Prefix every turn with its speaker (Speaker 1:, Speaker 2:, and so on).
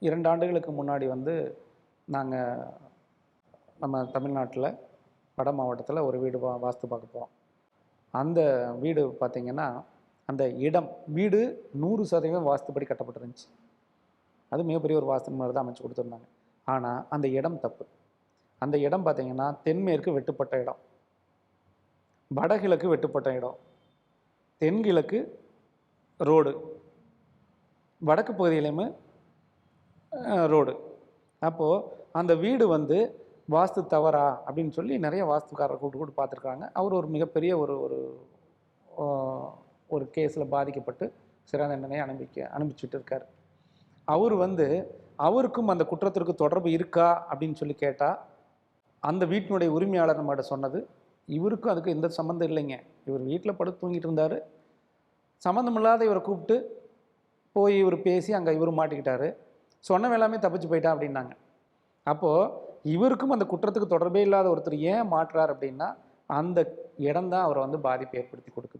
Speaker 1: 2 ஆண்டுகளுக்கு முன்னாடி வந்து நாங்கள் நம்ம தமிழ்நாட்டில் வட மாவட்டத்தில் ஒரு வீடு வாஸ்து பார்க்க போகிறோம். அந்த வீடு பார்த்திங்கன்னா, அந்த இடம் வீடு 100% வாஸ்துப்படி கட்டப்பட்டிருந்துச்சு. அது மிகப்பெரிய ஒரு வாஸ்து மாதிரி தான் அமைச்சு கொடுத்துருந்தாங்க. ஆனால் அந்த இடம் தப்பு. அந்த இடம் பார்த்திங்கன்னா தென்மேற்கு வெட்டுப்பட்ட இடம், வடகிழக்கு வெட்டுப்பட்ட இடம், தென்கிழக்கு ரோடு, வடக்கு பகுதியிலையுமே ரோடு. அப்போது அந்த வீடு வந்து வாஸ்து தவறா அப்படின்னு சொல்லி நிறைய வாஸ்துக்காரரை கூப்பிட்டு பார்த்துருக்காங்க. அவர் ஒரு மிகப்பெரிய ஒரு ஒரு ஒரு கேஸில் பாதிக்கப்பட்டு சிறை தண்டனையை அனுப்பிச்சிட்டு இருக்கார். அவர் வந்து அவருக்கும் அந்த குற்றத்திற்கு தொடர்பு இருக்கா அப்படின்னு சொல்லி கேட்டால், அந்த வீட்டினுடைய உரிமையாளர் நம்மகிட்ட சொன்னது, இவருக்கும் அதுக்கு எந்த சம்மந்தம் இல்லைங்க. இவர் வீட்டில் படுத்து தூங்கிட்டு இருந்தார். சம்மந்தமில்லாத இவரை கூப்பிட்டு போய் இவர் பேசி அங்கே இவர் மாட்டிக்கிட்டார். சொன்னவன் எல்லாமே தப்பிச்சு போயிட்டான் அப்படின்னாங்க. அப்போது இவருக்கும் அந்த குற்றத்துக்கு தொடர்பே இல்லாத ஒருத்தர் ஏன் மாட்டுறார் அப்படின்னா, அந்த இடம் தான் அவரை வந்து பாதிப்பை ஏற்படுத்தி கொடுக்குது.